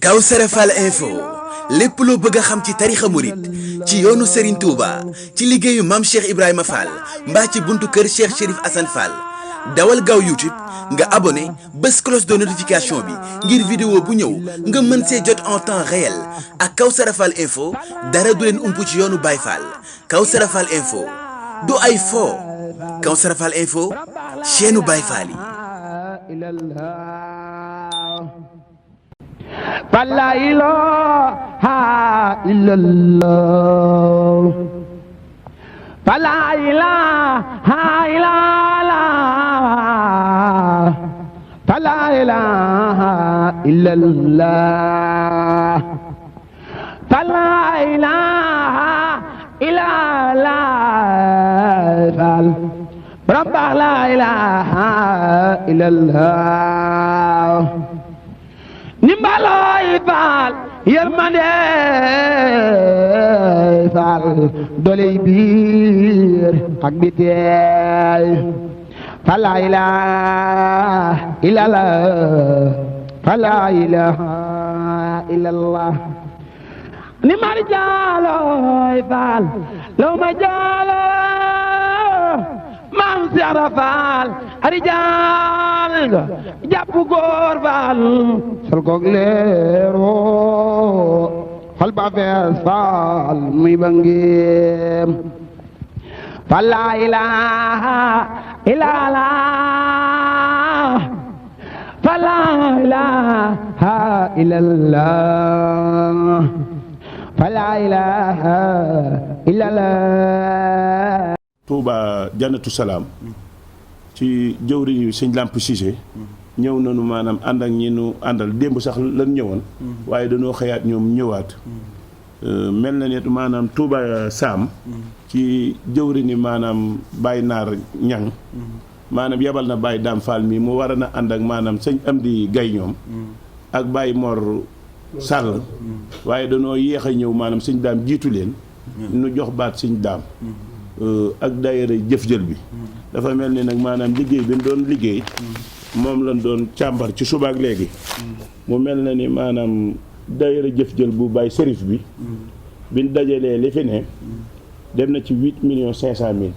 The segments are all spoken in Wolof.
Kawsara Fall info lépp loo bëgg a xam ci tarixa murit ci yoonu Serigne Touba ci liggéeyu Mame Cheikh Ibrahima Fall mbaa ci buntu kër Cheikh Chérif Assane Fall dawal gaaw YouTube nga abonné bés cloche de notification bi ngir vidéo bu ñëw nga mën see jot en temps réel ak Kawsara Fall info dara du leen ump ci yoonu Baye Fall. Kawsara Fall info du ay fo Kawsara Fall info chaîne Baye Fall yi. فلا إله إلا الله فلا إله إلا الله فلا إله إلا الله فلا إله إلا الله رب لا إله إلا الله nimbalooy faal yërmande faal doley biir ak bitey fa laa ilaaha illallah fa laa ilaaha illallah ni mar jaalooy faal law ma jaalo maam Seera Faal ari jaal nga jàpp góor faal sol koog leero xol ba fees faal muy ba ngeem fa laa ilaaha illallah fa laa ilaaha illallah fa laa ilaaha illallah Touba Jannatu Salaam ci jëwriñu sëñ Lamp Cissé ñëw nañu maanaam ànd ak ñi nu àndal démb sax lan ñëwoon waaye dañoo xëyaat ñoom ñëwaat mel na nit maanaam Touba Saam ci jëwriñu maanaam Baye Naar Ñang maanaam yebal na Baye Dame Fall mi mu war a na ànd ak maanaam sëñ Amdi Gay ñoom ak Baye Mor Sall waaye dañoo yéex a ñëw maanaam sëñ Daam jiitu leen nu jox baat sëñ Daam ak daayira jëf jël bi dafa mel ni nag maanaam liggéey bi ñu doon liggéey moom lañ doon càmbar ci suba ak léegi mu mel na ni maanaam daayira jëf jël bu Baye Serif bi biñ dajalee li fi ne dem na ci 8,500,000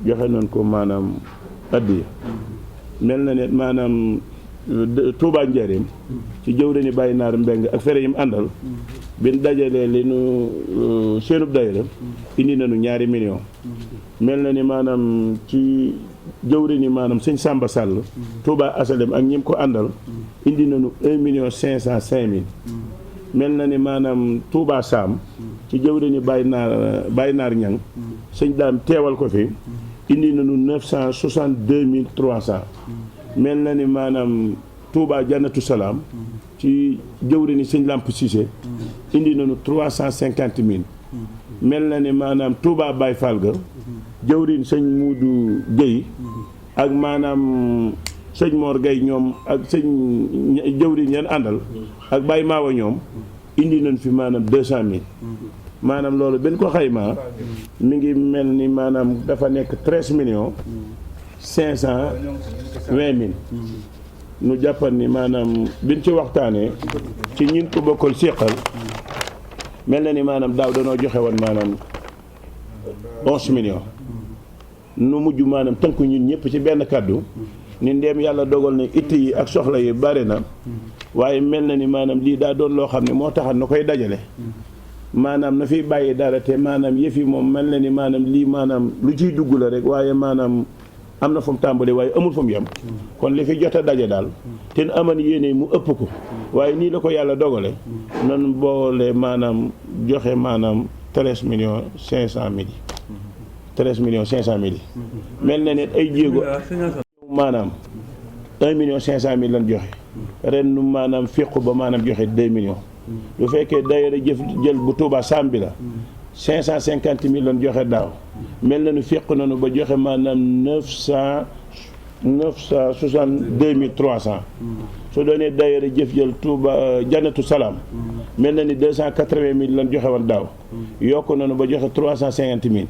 joxe noonu ko maanaam addiya mel na ne maanaam Touba Njaaréem ci jëwriñu Baye Naar Mbeng ak fere yim àndal biñ dajalee li nu seenub daayira indi nañu 2 millions mel na ni maanaam ci jëwriñu maanaam sëñ Samba Sall Touba Asalem ak ñim ko àndal indi nañu 1,505,000 mel na ni maanaam Touba Saam ci jëwriñu Baye Naar Ñang sëñ Daam teewal ko fi indi nañu 962,300 mel na ni maanaam Touba Jannatu Salaam ci jëwriñu sëñ Lamp Cissé indi nañu 350,000 mel na ni maanaam Touba Baye Fall ga jëwriñ sëñ Muudu Guèye ak maanaam sëñ Mor Guèye ñoom ak sëñ jëwriñ yan àndal ak Baye Maawa ñoom indi nañ fi maanaam 200,000 maanaam loolu benn ko xaymaa mi ngi mel ni maanaam dafa nekk 13,520,000 nu jàppal ni maanaam biñ ci waxtaanee ci ñin ko bokkal séqal mel na ni maanaam daaw danoo joxe woon maanaam 11 millions nu mujj maanaam tënku ñun ñëpp ci benn kàddu ni ndeem yàlla dogal na itti yi ak soxla yi bari na waaye mel na ni maanaam lii daa doon loo xam ne moo taxal na koy dajale maanaam na fiy bàyyi dara te maanaam yëf yi moom mel na ni maanaam lii maanaam lu ciy dugg la rek waaye maanaam am na fu mu tàmbali waaye amul fu mu yem kon li fi jot a daje daal te aman yéene mu ëpp ko waaye nii la ko yàlla dogale nan boole maanaam joxe maanaam 13,500,000 13,500,000 mel na ne ay jéego maanaam 1,500,000 lan joxe ren nu maanaam féqu ba maanaam joxe 2 millions lu fekkee daayira jëf jël bu Touba Saam bi la 550,000 lan joxe daaw mel na nu fekk nañu ba joxe maanaam 962,300 su doonee daayira jëf jël Touba Jannatu Salaam mel na ni 280,000 lan joxe woon daaw yokk nañu ba joxe 350,000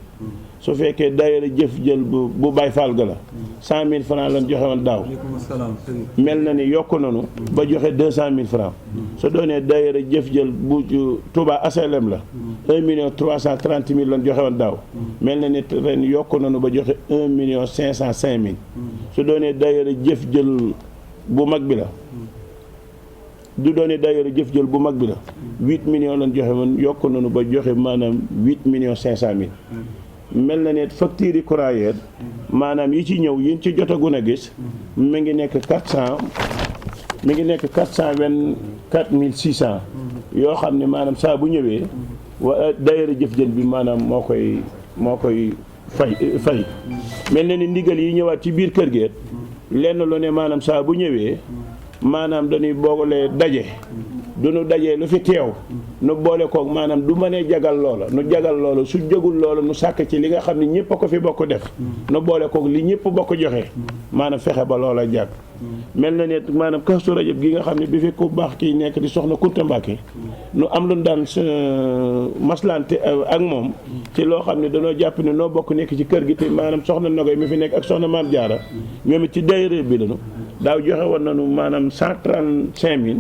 su fekkee daayira jëf jël bu Baye Fall ga la 100 000 francs lañ joxe woon daaw mel na ni yokk nañu ba joxe 200 000 francs su doonee daayira jëf jël bu Touba HLM la 1 330 000 lañ joxe woon daaw mel na ni ren yokk nañu ba joxe 1 505 000 su doonee daayira jëf jël bu mag bi la du doonee daayira jëf jël bu mag bi la 8 millions lañ joxe woon yokk nañu ba joxe maanaam 8 500 000 mel na ne facture yi courant yeer maanaam yi ci ñëw yi ci jotagun a gis mi ngi nekk 424 600 yoo xam ne maanaam saa bu ñëwee daayira jëf jël bi maanaam moo koy fay mel na ni ndigal yi ñëwaat ci biir kër gi lenn lu ne maanaam saa bu ñëwee maanaam dañuy boolee daje du nu dajee lu fi teew nu boole koog maanaam du mënee jagal loola nu jagal loola su jagul loola nu sàkk ci li nga xam ne ñëpp a ko fi bokk def nu boole koog li ñëpp bokk joxe maanaam fexe ba loola jàkk mel na ne maanaam Kazu Rajab gi nga xam ne bi fi ku baax kii nekk di soxna Kunta Mbàkke nu am lu daan maslante ak moom ci loo xam ne danoo jàpp ne noo bokk nekk ci kër gi te maanaam soxna Nogoy mi fi nekk ak soxna Maam Jaara ñoom it ci daayira bi lañu daaw joxe woon nañu maanaam 135 000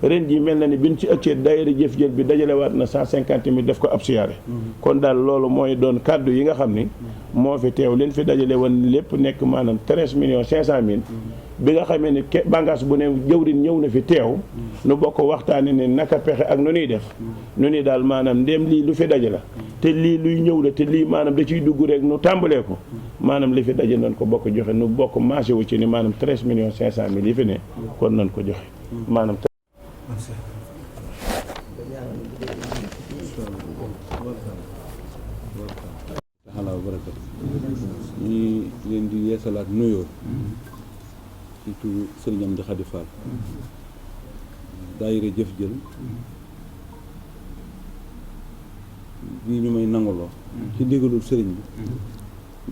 ren ji mel na ni biñ ci ëccee daayira jëf jël bi dajale waat na 150 000 def ko ab siyaare kon daal loolu mooy doon kàddu yi nga xam ni moo fi teew leen fi dajale woon lépp nekk maanaam 13 500 000 bi nga xamee ni bàngaas bu ne jëwriñ ñëw na fi teew nu bokk waxtaane ne naka pexe ak nu ñuy def nu ni daal maanaam ndéem lii lu fi daje la te lii luy ñëw la te lii maanaam da ciy dugg rek nu tàmbalee ko maanaam li fi daje nañ ko bokk joxe nu bokk marché wu ci ni maanaam 13 500 000 yi fi ne kon nañ ko joxe maanaam taxalaa wa barakat ñi leen di yeesalaat nuyoo ci turu Sëriñ Amdi Xadi Fall daayira jëf jël bii ñu may nanguloo ci ndigalul sëriñ bi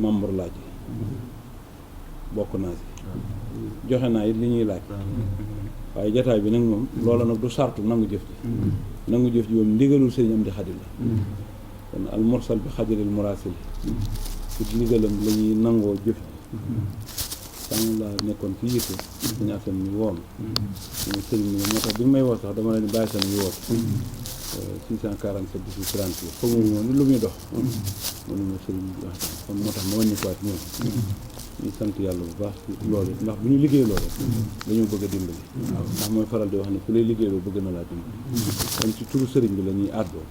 membre laa ci bokk naa ci joxe naa it li ñuy laaj waaye jataay bi nag moom loola nag du sartu nangu jëf ji nangu jëf ji moom ndigalul Sëriñ Amdi Xadi la kon al mursal bi xadiril murasil ci ndigalam la ñuy nangoo jëf ji sànq laa nekkoon ci yitte suñu affaire ñu woon ñu sëriñ bi moo tax bi may wax sax dama leen bàyyi seen ñu woote 647 18 38 xamu moom lu muy dox mënu ma sëriñ bi wax kon moo tax ma wàññi ko ak ñoom ñu sant yàlla bu baax ci loolu ndax bu ñu liggéey loolu dañoo bëgg a dimbali ndax mooy faral di wax ne ku lay liggéey loolu bëgg na laa dimbali kon ci turu sëriñ bi la ñuy àddoo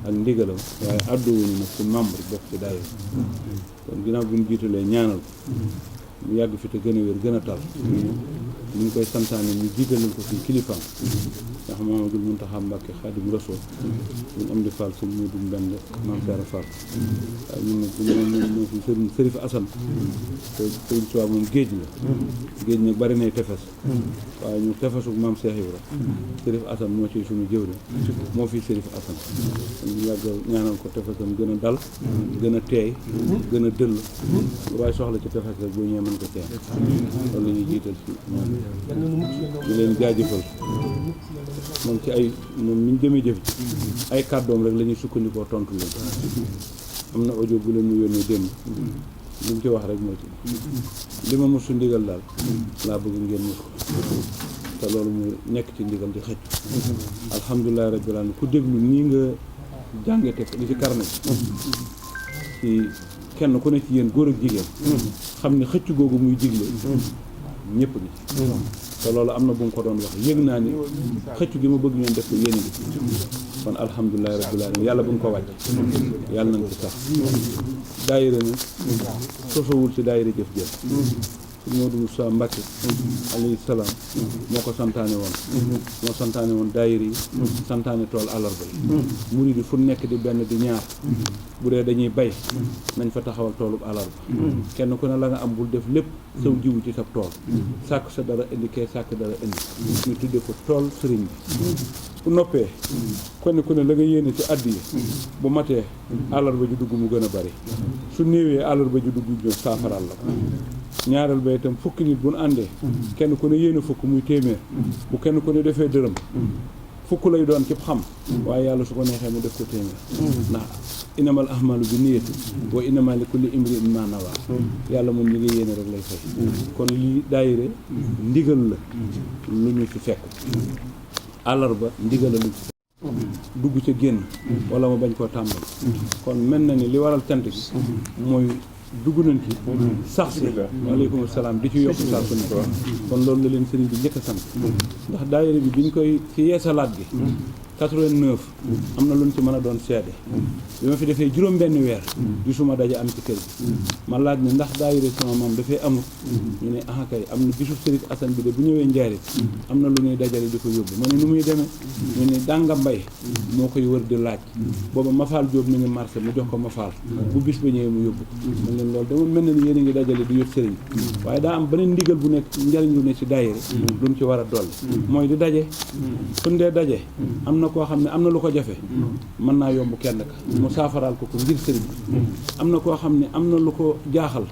ak ndigalam waaye àddoo wuñu nag ci membre bokk ci daayira kon ginnaaw bi ñu jiitalee ñaanal ko mu yàgg fi te gën a wér gën a tal ñu ngi koy santaane ñu jiitalal ko ci kilifaam ndax Mamadul Muntaxa Mbàkke Xaadim Rasuul ñu am di Fall sëñ Moodu Mbend Maam Jaara Fall waaye ñun nag ñoo fi sëriñ Sërif Asan te sëriñ Tuubaa moom géej la géej nag bari nay tefes waaye ñu tefesu Maam Seex Ibra Sërif Asan moo ci suñu jëwriñ moo fi Sërif Asan ñu yàgg ñaanal ko tefesam gën a dal gën a teey gën a dëll waaye soxla ci tefes rek boo ñëwee mën ko teey loolu la ñuy jiital ci ñaan di leen jaajëfal moom ci ay moom mi ñu jëmee jëf ci ay kàddoom rek la ñuy sukkandikoo tontu leen am na audio bu leen ñu yónnee démb li mu ci wax rek moo ci li ma mosu ndigal daal laa bëgg ngeen mos ko te loolu mu nekk ci ndigal di xëcc alhamdulilah rabbil alamin ku déglu nii nga jàngete li ci karne ci kenn ku ne ci yéen góor ak jigéen xam ne xëcc googu muy digle ñëpp gi te loolu am na bu mu ko doon wax yëg naa ni xëcc gi ma bëgg ñoom def ko yéen a ngi kon alhamdulilah rabbil alamin yàlla bu mu ko wàcc yàlla nañ ci sax daayira nag sosowul ci daayira jëf jëf su Moodu Musaa Mbàkke alayhi salaam moo ko santaane woon moo santaane woon daayira yi santaane tool àllarba yi murid yi fu nekk di benn di ñaar bu dee dañuy bay nañ fa taxawal toolub àllarba kenn ku ne la nga am bul def lépp saw jiwu ci sa tool sàkk sa dara indi kee sàkk dara indi ñu tuddee ko tool sëriñ bi bu noppee kon ku ne la nga yéene ci àddi yi bu matee àllarba ju dugg mu gën a bari su néewee àllarba ju dugg ñëw saafaral la ñaareel ba itam fukki nit bu nu àndee kenn ku ne yéene fukk muy téeméer bu kenn ku ne defee dërëm fukk lay doon ci xam waaye yàlla su ko neexee mu def ko téeméer ndax inamal ahmalu bi niyati wa inama li kulli imri'in ma nawa yàlla moom li nga yéene rek lay fay kon lii daayire ndigal la lu ñu fi fekk àllarba ndigal la lu ñu fi fekk dugg ca génn wala ma bañ koo tàmbali kon mel na ni li waral cant gi mooy dugg nañ ci sax si waaleykum salaam di ci yokk saa su nekk kon loolu la leen sëriñ bi njëkk a sant ndax daayira bi biñ koy ci yeesalaat gi 89 am na lu ñu ci mën a doon seede bi ma fi defee juróom benn weer gisuma daje am ci kër gi ma laaj ne ndax daayira sama maam dafay amul ñu ne ah kay am na bisu Sëriñ Asan bi de bu ñëwee njaari am na lu ñuy dajale di ko yóbbu ma ne nu muy demee ñu ne dànga mbay moo koy wër di laaj booba Mafaal Jóob mi ngi marché mu jox ko Mafaal bu bis ba ñëwee mu yóbbu man leen loolu dama mel na ni yéen a ngi dajale di yót sëriñ waaye daa am beneen ndigal bu nekk njariñ lu ne ci daayira lu mu ci war a dolli mooy di daje suñ dee daje am na koo xam ne am na lu ko jafe mën naa yomb kenn ka mu saafaraal ko ngir sëriñ bi am na koo xam ne am na lu ko jaaxal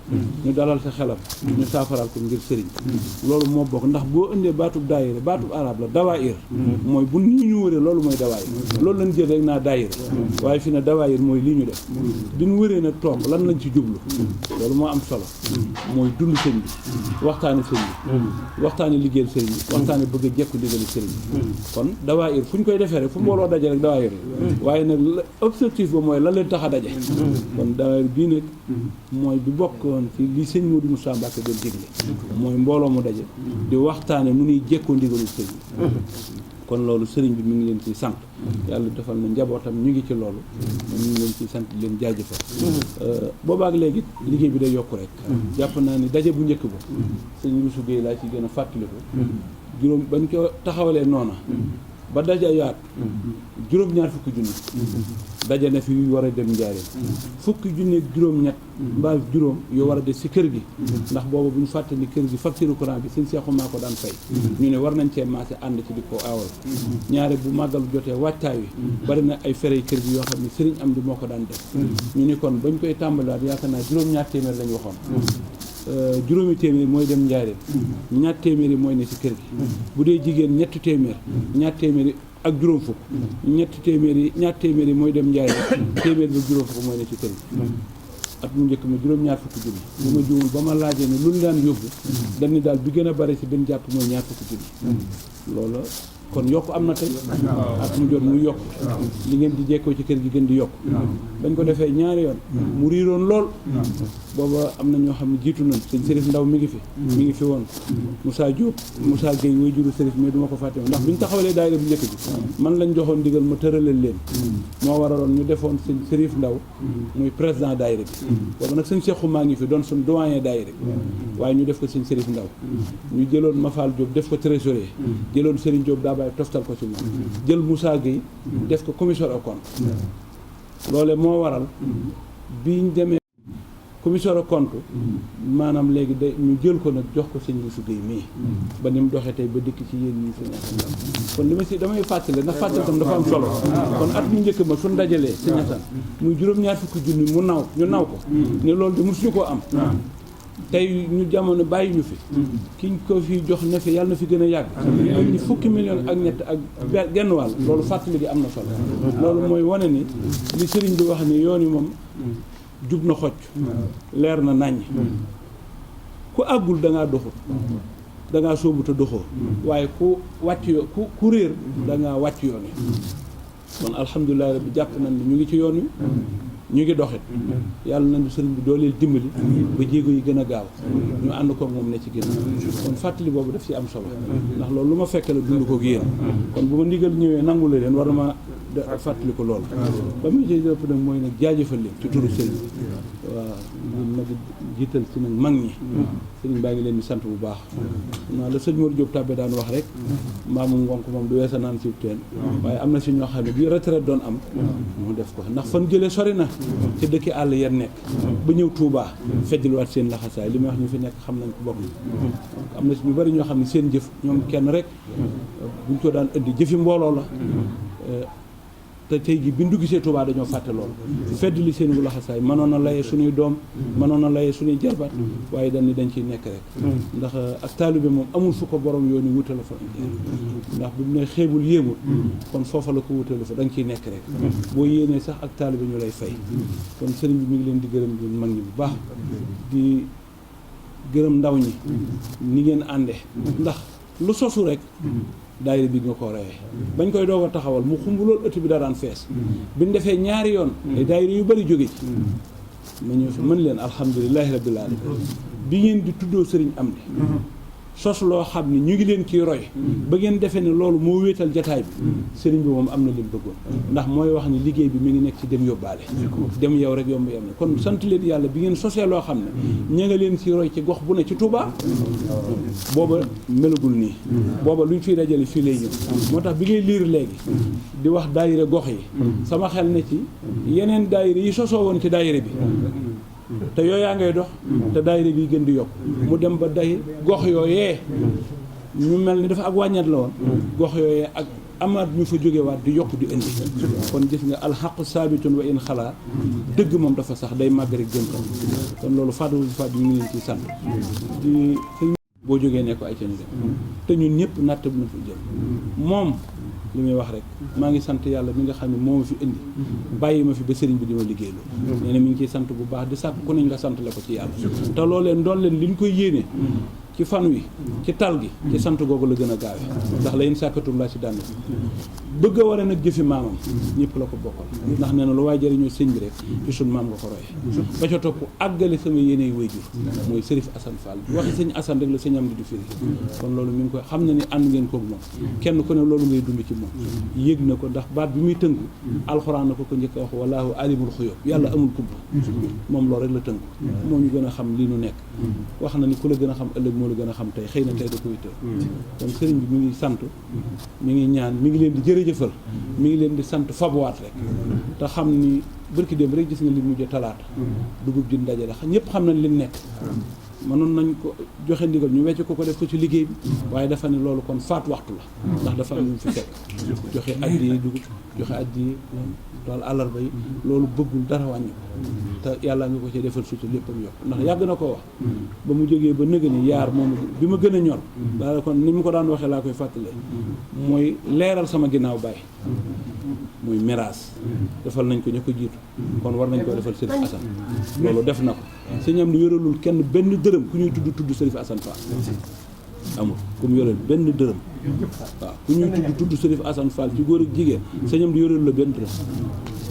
ñu dalal sa xelam ñu saafaraal ko ngir sëriñ bi loolu moo bokk ndax boo indee baatub daayira baatub arab la dawaayir mooy bu nii ñu wëree loolu mooy dawaayir loolu lañ jël rek naa daayira waaye fi ne dawaayir mooy lii ñu def bi ñu wëree nag toog lan lañ ci jublu loolu moo am solo mooy dund sëñ bi waxtaane sëñ bi waxtaane liggéeyal sëriñ bi waxtaane bëgg a jekku ndigali sëriñ bi kon dawaayir fu ñu koy defee rek fu mbooloo daje rek dawaayir waaye nag objectif ba mooy lan leen tax a daje kon dawaayir bii nag mooy bi bokkoon ci li sëñ Modou Moussa Mbacké doon digle mooy mbooloo mu daje di waxtaane nu ñuy jekkoo ndigalu sëriñ bi kon loolu sëriñ bi mi ngi leen ciy sant yàlla defal na njabootam ñu ngi ci loolu ñu ngi leen ciy sant leen jaajëfal boobaak léegi liggéey bi day yokk rek jàpp naa ni daje bu njëkk ba sëñ Youssou Gueye laa ci gën a fàttaliku juróom bañ ko taxawalee noona ba daja yaat juróom-ñaar fukki junni daja na fi yu war a dem njaareem fukki junni ak juróom-ñett mbaa juróom yoo war a des ci kër gi ndax boobu bu ñu fàtte ni kër gi facture courant bi sëñ Seexu maa ko daan fay ñu ne war nañ cee maase ànd ci di ko aawal ñaare bu màggalu jotee wàccaay wi bari na ay fere kër gi yoo xam ne sëriñ am di moo ko daan def ñu ni kon bañ koy tàmbaliwaat yaakaar naa juróom-ñaar téeméer lañ waxoon juróomi téeméer mooy dem njaareem ñaar téeméer yi mooy ne ci kër gi bu dee jigéen ñetti téeméer ñaar téeméer ak juróom fukk ñetti téeméer yi ñaar téeméer yi mooy dem njaareem téeméer ba juróom fukk mooy ne ci kër gi at mu njëkk ma juróom-ñaar fukki junni bu ma juumul ba ma laajee ne lu ñu daan yóbbu dañ ni daal bi gën a bari ci benn jàpp mooy ñaar fukki junni loola kon yokk am na tey at mu jot muy yokk li ngeen di jekkoo ci kër gi gën di yokk bañ ko defee ñaari yoon mu riiroon lool booba am na ñoo xam ne jiitu nañ sëñ Sërif Ndaw mi ngi fi woon Moussa Diop Moussa Gueye way juru Sërif mais du ma ko fàtte ndax bi ñu taxawalee daayira bu njëkk bi man lañ joxoon ndigal ma tëralal leen moo waraloon ñu defoon sëñ Sërif Ndaw muy président daayira bi booba nag sëñ Seexu maa ngi fi doon suñ doyen daayira bi waaye ñu def ko sëñ Sërif Ndaw ñu jëloon Mafal Diop def ko trésorier jëloon Serigne Diop daa bàyyi toftal ko ci moom jël Moussa Gueye def ko commissaire au compte loole moo waral biñ demee commissaire au compte maanaam léegi de ñu jël ko nag jox ko sëñ Youssou Gueye mii ba ni mu doxee tey ba dikk ci yéen ñi sëñ Assane kon li ma si damay fàttale ndax fàttale tam dafa am solo kon at mu njëkk ma suñ dajalee sëñ Assane muy juróom-ñaar fukki junni mu naw ñu naw ko ne loolu de mosuñu koo am tey ñu jamono bàyyi ñu fi kiñ ko fi jox ne fi yàlla na fi gën a yàgg ñu fukki million ak ñett ak genn wàll loolu fàttali gi am na solo loolu mooy wane ni li sëriñ bi wax ni yoon yi moom jub na xocc leer na nàññ ku àggul da ngaa doxul da ngaa sóobu te doxoo waaye ku wàcc yoon ku réer da ngaa wàcc yoon wi kon alhamdulilah rabbi jàpp nañ ni ñu ngi ci yoon wi ñu ngi doxit yàlla nañu sëriñ bi dooleel dimbali ba jéego yi gën a gaaw ñu ànd ko moom ne ci gën kon fàttali boobu daf ci am solo ndax loolu lu ma fekk la dund ko yéen kon bu ma ndigal ñëwee nangu la leen war na ma fàttali ko loolu ba muy ci dëpp nag mooy nag jaajëfal leen ci turu sëriñ waaw ñun nag jiital ci nag mag ñi sëriñ baa ngi leen di sant bu baax naa la sëñ Mor Diop Tabé daan wax rek maamu ngonk moom du weesa naan ci teen waaye am na si ñoo xam ne bi retraite doon am mu def ko ndax fan jëlee sori na ci dëkki àll yan nekk ba ñëw Touba fejjluwaat seen laxasaay li may wax ñu fi nekk xam nañ ko bokk am na si ñu bari ñoo xam ne seen jëf ñoom kenn rek buñ ko daan indi jëfi mbooloo la te tey ji bi ñu gisee Touba dañoo fàtte loolu fedd li seen wu laxasaay mënoon na laye suñuy doom mënoon na laye suñuy jarbaat waaye dañ ni dañ ciy nekk rek ndax ak taalibe moom amul fu ko borom yoon yi wutala fa ndax bu mu ne xeebul yéemul kon foofa la ko wutala fa da nga ciy nekk rek boo yéenee sax ak taalibe ñu lay fay kon sëriñ bi mi ngi leen di gërëm di mag ñi bu baax di gërëm ndaw ñi ni ngeen ànde ndax lu sosu rek daayira bi nga ko reyee bañ koy doog a taxawal mu xumb loolu ëtt bi daa daan fees bi ñu defee ñaari yoon ay daayira yu bari jóge ci ma ñëw fi mën leen alhamdulilahi rabbil alamin bi ngeen di tuddoo sëriñ Amdi sos loo xam ne ñu ngi leen ciy roy ba ngeen defee ne loolu moo wéetal jataay bi sëriñ bi moom am na lim bëggoon ndax mooy wax ni liggéey bi mi ngi nekk ci dem yóbbaale dem yow rek yomb yem ne kon sant leen yàlla bi ngeen sosee loo xam ne ña nga leen ci roy ci gox bu ne ci Touba booba melagul nii booba luñ fiy dajale fii lay ñëw moo tax bi ngay liir léegi di wax daayira gox yi sama xel ne ci yeneen daayira yi sosoo woon ci daayira bi te yooyaa ngay dox te daayira bi gën di yokk mu dem ba day gox yooyee ñu mel ni dafa ak wàññat la woon gox yooyee ak amaat ñu fa jógewaat di yokk di indi kon gis nga alxaqu saabitun wa in xalaa dëgg moom dafa sax day màgg rek gën ko kon loolu fàddu ñu ngi leen ciy sant di boo jógee ne ko ay ca ñu dem te ñun ñëpp natt bu na fa jël moom li muy wax rek maa ngi sant yàlla mi nga xam ne moo ma fi indi bàyyi ma fi ba sëriñ bi di ma liggéeyloo nee na mi ngi ciy sant bu baax di sàkk ku nañ nga sant la ko ci yàlla te loolee ndool leen li ñu koy yéene ci fan wi ci tal gi ci sant googu la gën a gaawe ndax la yéen sàkkatum laa si dànn bëgg a war a nag jëfi maamam ñëpp la ko bokkal ndax nee na lu waay jëriñoo sëñ bi rek ci sun maam nga ko roye ba ca topp àggale sama yéeney wayjur mooy Sërif Assane Fall waxi sëñ Assane rek la sëñ am di firi kon loolu mi ngi koy xam na ni ànd ngeen koog moom kenn ku ne loolu ngay dund ci moom yéeg na ko ndax baat bi muy tënku alxuraan na ko njëkk a wax walaahu alimul xuyub yàlla amul kubb moom loolu rek la tënku moo ñu gën a xam li nu nekk wax na ni ku la gën a xam ëllëg moo la gën a xam tey xëy na tey da koy tël kon sëriñ bi mi ngi sant mi ngi ñaan mi ngi leen di jërëjëfal mi ngi leen di sant fabuwaat rek te xam ni bërki démb rek gis nga li mujj talaata dugub ji ndajale ñëpp xam nañ li nekk mënoon nañ ko joxe ndigal ñu wecc ko def ko ci liggéey bi waaye dafa ne loolu kon faat waxtu la ndax dafa am ñu fi fekk joxe addi yi dugub joxe addi yi tool àllarba yi loolu bëggul dara wàññi ko te yàlla nga ko ci defal sutu lépp ak yokk ndax yàgg na koo wax ba mu jógee ba nëga ni yaar moom bi ma gën a ñor daal kon ni mu ko daan waxee laa koy fàttalee mooy leeral sama ginnaaw baay muy miraas defal nañ ko ñu ko jiitu kon war nañ koo defal Sërif Assane loolu def na ko sëñ am lu yoralul kenn benn dërëm ku ñuy tudd Sërif Assane Fall amul ku mu yoreel benn dërëm waaw ku ñuy tudd Sërif Assane Fall ci góor ak jigéen sëñ am lu yoralul la benn dërëm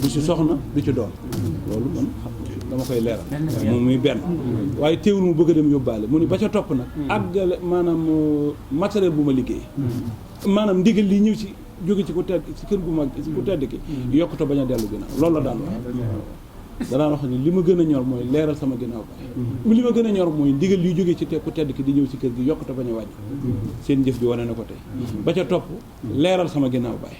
du ci soxna du ci doom loolu man dama koy leeral moom muy benn waaye teewul mu bëgg a dem yóbbaale mu ni ba ca topp nag àggale maanaam matériel bu ma liggéey maanaam ndigal li ñëw ci jóge ci ku tedd ci kër gu mag ci ku tedd ki yokkute bañ a dellu ginnaaw loolu la daan wax danaan wax ni li ma gën a ñor mooy leeral sama ginnaaw baay li ma gën a ñor mooy ndigal liy jógee ci ku tedd ki di ñëw ci kër gi yokkute bañ a wàññi seen jëf bi wane na ko tey ba ca topp leeral sama ginnaaw baay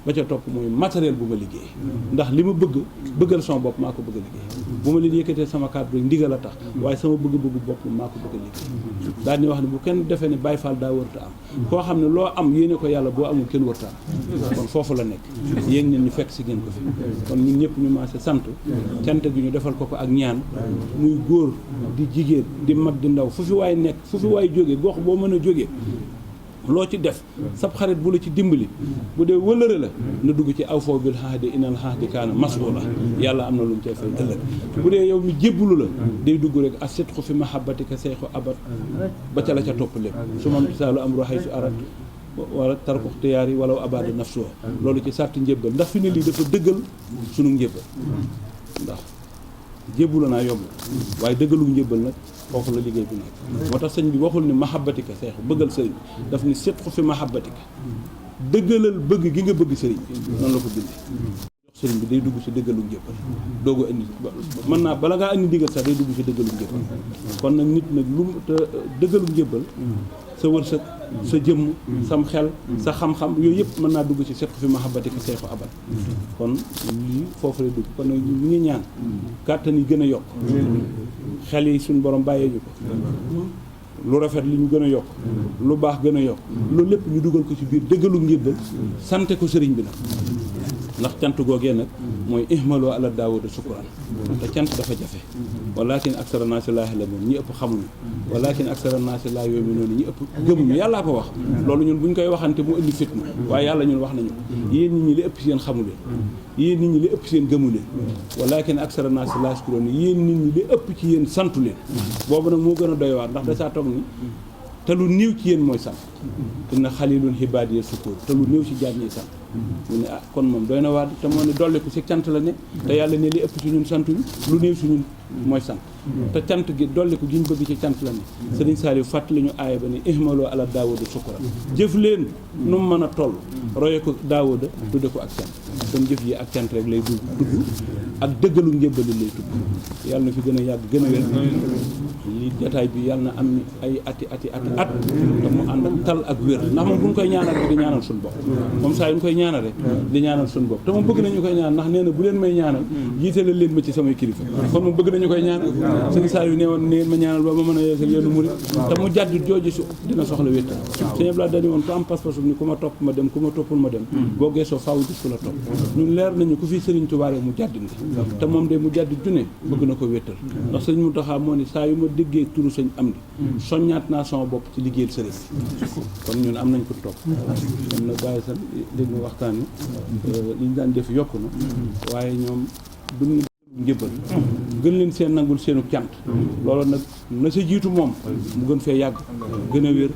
ba ca topp mooy matériel bu ma liggéey ndax li ma bëggal sama bopp maa ko bëgg a liggéey bu ma leen yëkkatee sama kàddu rek ndigal a tax waaye sama bëgg-bëggu bopp maa ko bëgg a liggéey daal ni wax ne bu kenn defee ne Baay Faal daa wërta am koo xam ne loo am yéene ko yàlla boo amul kenn wërta am kon foofu la nekk yéen ñun ñu fekk si ngeen ko fi kon ñun ñëpp ñu maase sant cant gi ñu defal ko ak ñaan muy góor di jigéen di mag di ndaw fu fi waay nekk fu fi waay jógee gox boo mën a jógee loo ci def sab xarit bu la ci dimbali bu dee wëllëre la na dugg ci aw foo bil xaadi inal xaadi kaana mas'uula yàlla am na lu mu cay fay ëllëg bu dee yow mi jébbalu la day dugg rek as-sidqu fi mahabbatika seexu abad ba ca la ca topp lépp su ma tisaalu am roxay su arat wala tarku ixtiyaar yi wala abada nafsoo loolu ci sàrt njébbal ndax fi ne lii dafa dëggal sunu njébbal ndax jébbalu naa yomb waaye dëggalu njébbal nag foofu la liggéey bi nekk moo tax sëñ bi waxul ni mahabbatika seexu bëggal sëriñ daf ni sidqu fi mahabbatika dëggalal bëgg gi nga bëgg sëriñ bi noonu la ko bindee sëriñ bi day dugg ci dëggalu njébbal doogu indi mën naa bala ngaa indi ndigal sax day dugg ci dëggalu njébbal kon nag nit nag lu te dëggalu njébbal sa wërsëg sa jëmm sam xel sa xam-xam yooyu yëpp mën naa dugg ci sidqu fi mahabbatika seexu abad kon lii foofu lay dugg kon nag ñu ngi ñaan kàttan yi gën a yokk xel yi suñu borom bàyyee ñu ko lu rafet li ñu gën a yokk lu baax gën a yokk loolu lépp ñu dugal ko ci biir dëggalu njébbal sante ko sëriñ bi nag ndax cant googee nag mooy ihmaloo ala daawuda sukuran te cant dafa jafe walakin aksara naasi laa ya'lamuun ñi ëpp xamuñu walakin aksara naasi laa yu'minuun ñi ëpp gëmuñu yàllaa ko wax loolu ñun buñ koy waxante mu indi fitna waaye yàlla ñun wax nañu yéen nit ñi li ëpp ci yéen xamu leen yéen nit ñi li ëpp ci yéen gëmu leen walakin aksara naasi laa yashkuruun yéen nit ñi li ëpp ci yéen santu leen boobu nag moo gën a doy waar ndax da saa toog ni te lu néew ci yéen mooy sant inna xalilun xibaadiya sukuur te lu néew ci jaam ñi sant mu ne ah kon moom doy na waar te moo ne dolliku ci cant la ne te yàlla ne li ëpp ci ñun santuñu lu néew ci ñun mooy sant te cant gi dolliku gi ñu bëgg ci cant la ne Sëriñ Saliou fàttali ñu aaya ba ni ihmaloo ala daawuda sukura jëf leen nu mu mën a toll roye ko daawuda tudde ko ak cant kon jëf yi ak cant rek lay tudd ak dëggalu njëbbali lay tudd yàlla na fi gën a yàgg gën a wér li jataay bi yàlla na am ay ati te mu ànd ak tal ak wér ndax moom bu ñu koy ñaanal rek di ñaanal suñu bopp moom saa yu ñu koy ñaanal rek di ñaanal suñu bopp te moom bëgg nañu koy ñaanal ndax nee na bu leen may ñaanal jiitale leen ma ci samay kilifa kon moom bëgg nañu koy ñaanal sëñ saa yu nee woon ne ngeen ma ñaanal ba ma mën a yeesal yoonu murid te mu jàdd jooju su dina soxla wéttal sëñ Abdoulaye dañu woon ku am pas-pas ni ku ma topp ma dem ku ma toppul ma dem boo geesoo faaw gis ku la topp ñun leer nañu ku fi Sëriñ Tuubaa rek mu jàdd nga te moom de mu jàdd junne bëgg na ko wéttal ndax sëñ Muntaxa moo ni saa yu ma déggee turu sëñ Amdi soññaat naa sama bopp ci liggéeyal sëriñ kon ñun am nañ ko topp kon nag bàyyi sa dégg nga waxtaan ni li ñu daan def yokku na waaye ñoom duñ njëbbal gën leen seen nangul seenu cant loolu nag na sa jiitu moom mu gën fee yàgg gën a wér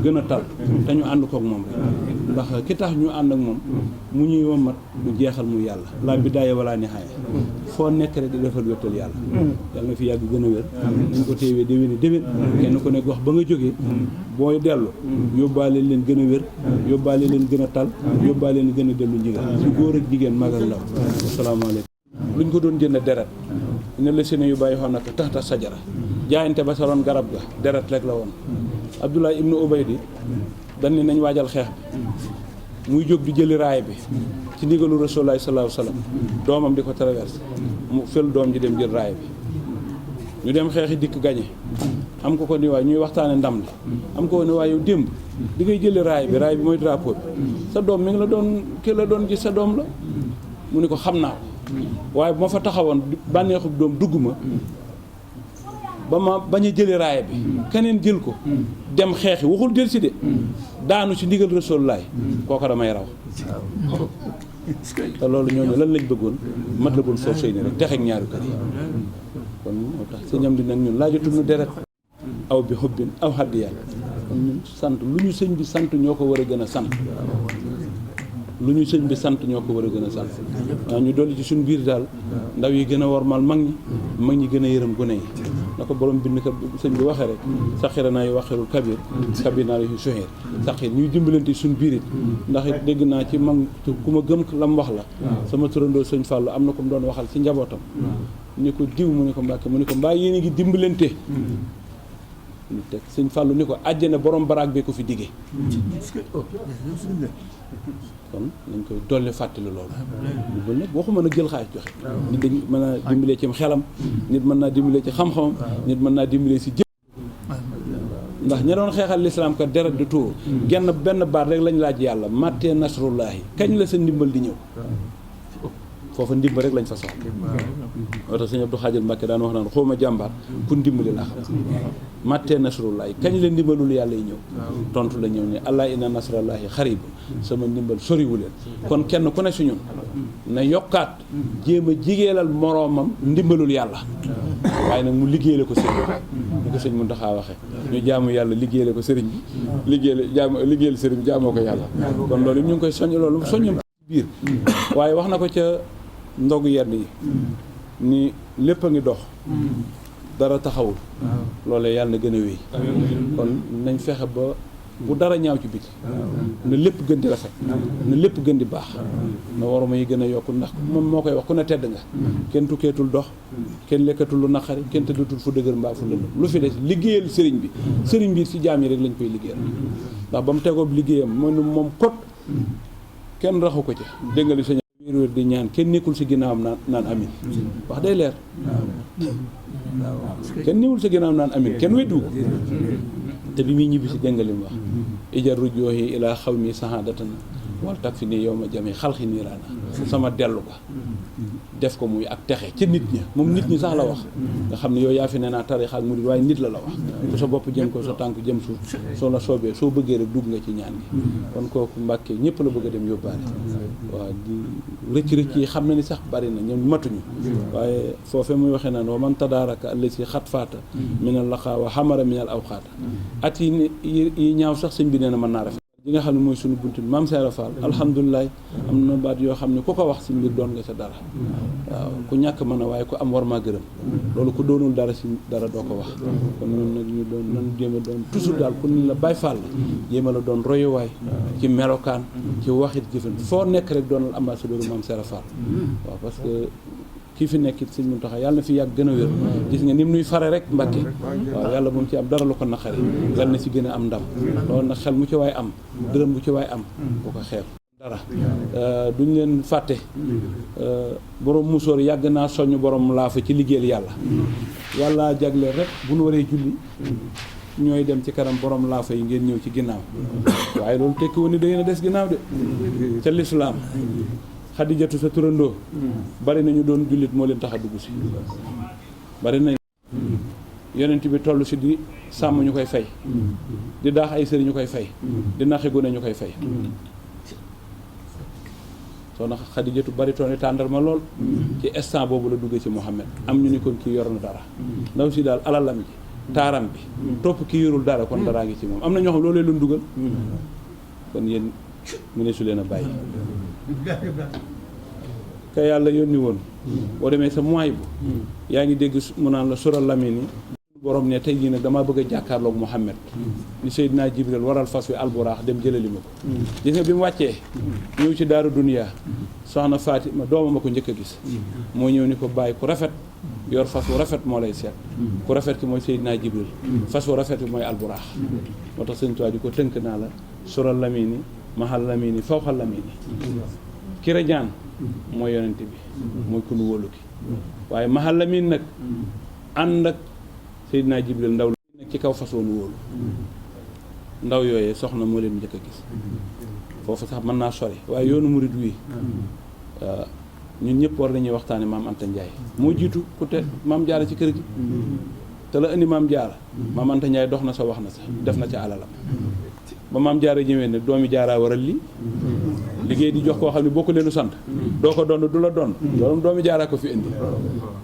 gën a tal te ñu ànd kook moom rek ndax ki tax ñu ànd ak moom mu ñuy wommat mu jeexal mu yàlla laa bidaaya wala nihaaya foo nekk rek di defal wéttal yàlla yàlla na fi yàgg gën a wér nañ ko téewee déwéni déwén kenn ku nekk wax ba nga jógee booy dellu yóbbaale leen gën a wér yóbbaale leen gën a tal yóbbaale leen gën a dellu njëgal ci góor ak jigéen mag ak ndaw asalaamaaleykum luñ ko doon jënd deret ne la sene yu bàyyi xoon nag taxta sajara jaayante ba sa roon garab ga deret rek la woon Abdullah ibnu Ubaydi dañ ne nañ waajal xeex bi muy jóg di jëli raay bi ci ndigalu Rasulullah sallallahu alayhi wasallam doomam di ko traversé mu fël doom ji dem jël raay bi ñu dem xeexi dikk gañe am ko ni waay ñuy waxtaane ndam li am ko ni waay yow démb di ngay jëli raay bi mooy drapeau bi sa doom mi ngi la doon ki la doon gis sa doom la mu ni ko xam naa ko waaye bu ma fa taxawoon bànneexub doom dugg ma ba ma bañ a jëli raaya bi keneen jël ko dem xeexi waxul jël si de daanu ci ndigal Rasulullaay kooka damay raw te loolu ñooñu lan lañ bëggoon mat la bul foofu sëy ni rek texeeg ñaari kër yi kon moo tax sëñ am di nag ñun laajatul nu deret aw bi xubbin aw haddiya kon ñun sant lu ñu sëñ bi sant ñoo ko war a gën a sant lu ñu sëñ bi sant ñoo ko war a gën a sant waaw ñu dolli ci suñu biir daal ndaw yi gën a wormal mag ñi gën a yërëm gone yi na ko borom bind ko sëñ bi waxee rek saxira naa yu waxirul kabir naa yu suxir saxir ñuy dimbalante suñu biir it ndax it dégg naa ci mag ku ma gëm la mu wax la sama turandoo sëñ Fallou am na ko mu doon waxal ci njabootam ni ko diw mu ne ko Mbàkke mu ne ko mbaa yéen a ngi dimbalante ñu teg sëñ Fallou ni ko àjjana borom baraag bee ko fi diggee kon nañ koy dolli fàttali loolu lu bëri nag waxuma nag jël xaalis joxe nit dañ mën a dimbalee ci xelam nit mën naa dimbalee ci xam-xamam nit mën naa dimbalee si jëf ndax ña doon xeexal lislaam ka deret du tuur benn baat rek lañ laaj yàlla màttee nasrullaahi kañ la sa ndimbal di ñëw foofa ndimbal rek lañ fa soxla moo tax sëñ Abdou Xaadir Mbàkke daan wax naan xawma jàmbaar ku ndimbali laa xam màttee nasrullaahi kañ la ndimbalul yàlla yi ñëw tontu la ñëw ne allah inna nasrullaahi xarib sama ndimbal soriwu leen kon kenn ku ne si ñun na yokkaat jéem a jigéelal moroomam ndimbalul yàlla waaye nag mu liggéeyale ko sëriñ bi ko sëñ Muntaxa waxe ñu jaamu yàlla liggéeyale ko sëriñ bi liggéeyal sëriñ bi jaamoo ko yàlla kon loolu ñu ngi koy soññ loolu soññam biir waaye wax na ko ca ndogu yenn yi ni lépp a ngi dox dara taxawul loolee yàlla na gën a wéy kon nañ fexe ba bu dara ñaaw ci biti na lépp gën di rafet na lépp gën di baax na waruma yi gën a yokku ndax moom moo koy wax ku ne tedd nga kenn tukkeetul dox kenn lekkatul lu naqari kenn tëddatul fu dëgër mbaa fu lëndëm lu fi des liggéeyal sëriñ bi ci jaam yi rek lañ koy liggéeyal ndax ba mu tegoob liggéeyam moom kot kenn raxu ko ci dégg nga li sëñ wér di ñaan kenn nekkul si ginnaawam naan amin wax day leer kenn nekkul si ginnaawam naan amin kenn weddu ko te bi muy ñibbi si dégg nga li mu wax ijar rujoohi ilaa xaw mi sahadatana wala tak fi nii yow ma jame xalxi niiraana sama dellu ko def ko muy ak texe ca nit ña moom nit ñi sax la wax nga xam ne yow yaa fi ne naa tarixa ak murid waaye nit la wax ku sa bopp jëm ko sa tànk jëm suuf soo la soobee soo bëggee rek dugg nga ci ñaan gi kon kooku Mbàkke ñëpp la bëgg a dem yóbbaale waaw di rëcc yi xam na ni sax bari na ñoom matuñu waaye foofee muy waxee naan wa man tadaaraka allasi xat faata minal laqaa wa xamara minal awqaata at yi ñaaw sax sëñ bi nee na mën naa rafet li nga xam ne mooy suñu buntu maam Seera Fall alhamdulilah am na baat yoo xam ne ku ko wax si mbir doon nga sa dara waaw ku ñàkk mën a waaye ku am war maa gërëm loolu ku doonul dara si dara doo ko wax kon ñun nag ñu doon nan jéem a doon toujours daal ku ni la Baay Fall la jéem a la doon royuwaay ci melokaan ci waxit jëfan foo nekk rek doonal ambassadeur maam Seera Fall waaw parce que kii fi nekk sëñ Muntaxa yàlla na fi yàgg gën a wér gis nga ni mu nuy fare rek Mbàkke waaw yàlla bu mu ci am dara lu ko naqari yàlla na si gën a am ndam loolu nag xel mu ci waay am dërëm bu ci waay am bu ko xeeb dara duñ leen fàtte borom musóor yàgg naa soññ borom laafa ci liggéeyal yàlla jagleel rek bu nu waree julli ñooy dem ci kanam borom laafa yi ngeen ñëw ci ginnaaw waaye loolu tekki woon ni da ngeen a des ginnaaw de ca lislaam Xadijatu sa turandoo bari nañu doon jullit moo leen tax a dugg si bari nañ yonent bi toll si di sàmm ñu koy fay di daax ay sëriñ ñu koy fay di naxi gune ñu koy fay soo na Xadijatu bari toon tàndarma lool ci instant boobu la duggee ci Muhammad am ñu ni kon kii yor na dara ndaw si daal alalam ji taaram bi topp kii yorul dara kon daraa ngi ci moom am na ñoo xam loolu leen dugal kon yéen mu ne su leen a bàyyi ka yàlla yónni woon boo demee sa moy bu yaa ngi dégg mu naan la sural Lamine borom ne tey jii nag damaa bëgg a jàkkaarloog Muhammad ni Seydina Jibril waral fas wi alburaax dem jëlali ma ko gis nga bi mu wàccee ñëw ci daaru duniyaa soxna Fatima doomam a ko njëkk a gis moo ñëw ni ko bàyyi ku rafet yor fas wu rafet moo lay seet ku rafet ki mooy Seydina Jibril fas wu rafet bi mooy alburaax moo tax sëñ Tuubaa di ko tënk naa la sural Lamine mahal Lamine fawxal Lamine ki rajaan mooy yonent bi mooy ku nu wóolu ki waaye mahal Lamine nag ànd ak Seydina Jibril ndaw la nag ci kaw fas woonu wóolu ndaw yooyee soxna moo leen njëkk a gis foofu sax mën naa sori waaye yoonu murid wii ñun ñëpp war nañuy waxtaane maam Anta Ndiaye moo jiitu ku te maam Jaara ci kër gi te la indi maam Jaara maam Anta Ndiaye dox na sa wax na sa def na ca alalam ba maam Jaara ñëwee ne doomi Jaaraa waral lii liggéey di jox koo xam ne bokku leenu sant doo ko doon du la doon loolu doomi Jaaraa ko fi indi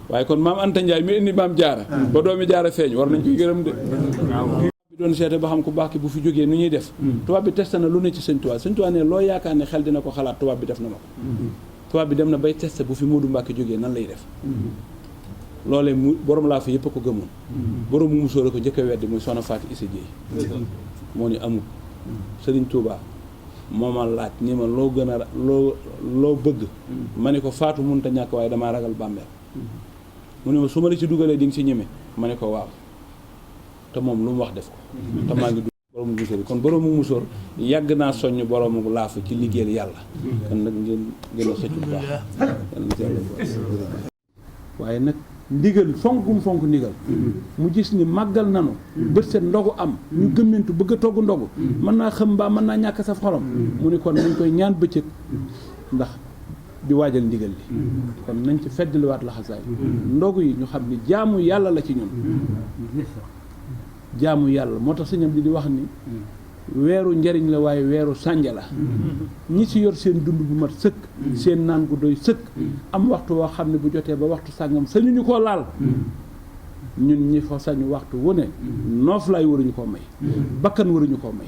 waaye kon maam Anta Ndiaye mi indi maam Jaara ba doomi Jaara feeñ war nañ koy gërëm de bi doon seete ba xam ku baax ki bu fi jógee nu ñuy def tubaab bi testé na lu ne ci sëñ Tuubaa ne loo yaakaar ne xel dina ko xalaat tubaab bi def na ma ko tubaab bi dem na bay testé bu fi Moodu Mbàkke jógee nan lay def loolee mu borom laa fa yëpp a ko gëmoon borom mu musóor a ko njëkk a weddi muy Soxna Faati Isa Jéey moo ni amul Sëriñ Tuubaa moo ma laaj ni ma loo gën a loo bëgg ma ne ko faatu mënut a ñàkk waaye damaa ragal bàmmeel mu ne ma su ma la ci dugalee di nga ci ñeme ma ne ko waaw te moom lu mu wax def ko te maa ngi dugg boroomu musóor kon boroomu musóor yàgg naa soññ boroomu laafu ci liggéeyal yàlla kon nag ngeen gën a xëccu bu baax waaye nag ndigal fonk ndigal mu gis ni màggal nanu bët set ndogu am ñu gëmmentu bëgg a togg ndogu mën naa xam mbaa mën naa ñàkk saf xorom mu ni kon nañ koy ñaan bëccëg ndax di waajal ndigal li kon nañ ci feddliwaat laxasaay ndogu yi ñu xam ni jaamu yàlla la ci ñun jaamu yàlla moo tax sëñam di wax ni weeru njariñ la waaye weeru sànja la ñi ci yor seen dund bu mat sëkk seen naan gu doy sëkk am waxtu woo xam ne bu jotee ba waxtu sàngam sañu ñu koo laal ñun ñi fa sañu waxtu wu ne noof laay waruñu koo may bakkan waruñu koo may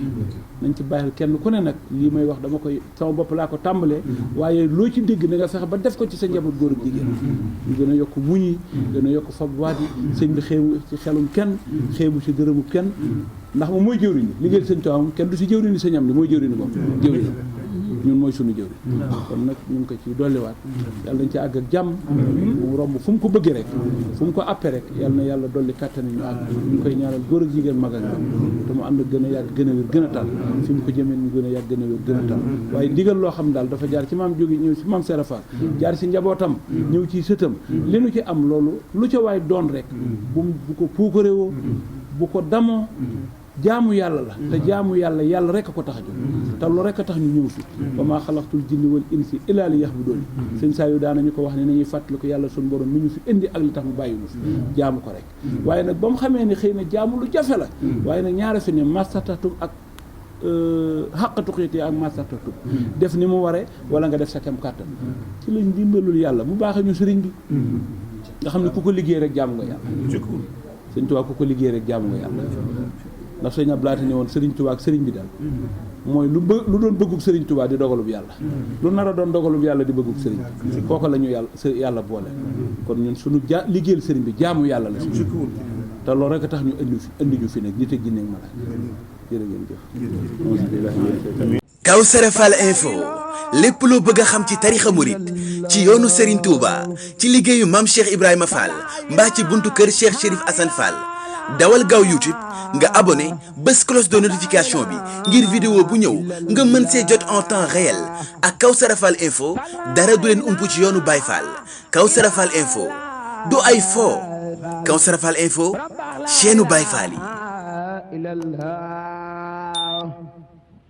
nañ ci bàyyil kenn ku ne nag lii may wax dama koy sama bopp laa ko tàmbalee waaye loo ci dégg na nga fexe ba def ko ci sa njaboot góor ak jigéen ñu gën a yokk muñ yi gën a yokk fab waat yi sëñ bi xeebu ci xelum kenn xeebu ci dërëmu kenn ndax moom mooy jëwriñ li liggéey sëñ Tuubaa kenn du si jëwriñ sëñ am ni mooy jëwriñ moom jëwriñ ñun mooy sunu jëwriñ kon nag ñu ngi ko ci dolliwaat yàlla dañ ci àgg ak jàmm mu romb fu mu ko bëggee rek fu mu ko appee rek yàlla na yàlla dolli kàttan ñu àgg ñu ngi koy ñaanal góor ak jigéen mag ak ndaw te mu ànd gën a yàgg gën a wér gën a tal fi mu ko jëmee ñu gën a yàgg gën a wér gën a tal waaye ndigal loo xam daal dafa jaar ci maam jóge ñëw ci maam Seera Fall jaar ci njabootam ñëw ci sëtam li nu ci am loolu lu ca waay doon rek bu ko puukaréewoo bu ko damoo jaamu yàlla la te jaamu yàlla yàlla rek a ko tax a jóg te loolu rek a tax ñu ñëw fi wa maa xalaqtul jinni wal insi illaa liya'buduun sëñ saa yu daanañu ko wax ne nañuy fàttali ko yàlla suñu borom mi ñu fi indi ak li tax mu bàyyi ñu fi jaamu ko rek waaye nag ba mu xamee ne xëy na jaamu lu jafe la waaye nag ñaara fi ne masatatum ak xaqatu xiiti ak masatatum def ni mu waree wala nga def sa kem kàttan ci lañ dimbalul yàlla mu baaxee ñu sëriñ bi nga xam ne ku ko liggéey rek jaamu nga yàlla sëñ Tuubaa ku ko liggéey rek jaamu nga yàlla ndax sëñ Ablaye ne woon sëriñ Tuubaa ak sëriñ bi daal mooy lu doon bëggub sëriñ Tuubaa di dogalub yàlla lu nar a doon dogalub yàlla di bëggub sëriñ bi kooku la ñu yàlla boole kon ñun suñu liggéeyal sëriñ bi jaamu yàlla la si te loolu rek a tax ñu indi ñu fi nag nit ak jinne ak malaaka jërë ngeen jëf. Kawsara Fall info lépp loo bëgg a xam ci tarixa murit ci yoonu Serigne Touba ci liggéeyu Mame Cheikh Ibrahima Fall mbaa ci buntu kër Cheikh Chérif Assane Fall dawal gaaw YouTube nga abonné bés cloche de notification bi ngir vidéo bu ñëw nga mën see jot en temps réel ak Kawsara Fall info dara du leen ump ci yoonu Baye Fall Kawsara Fall info du ay fo Kawsara Fall info chaîne Baye Fall yi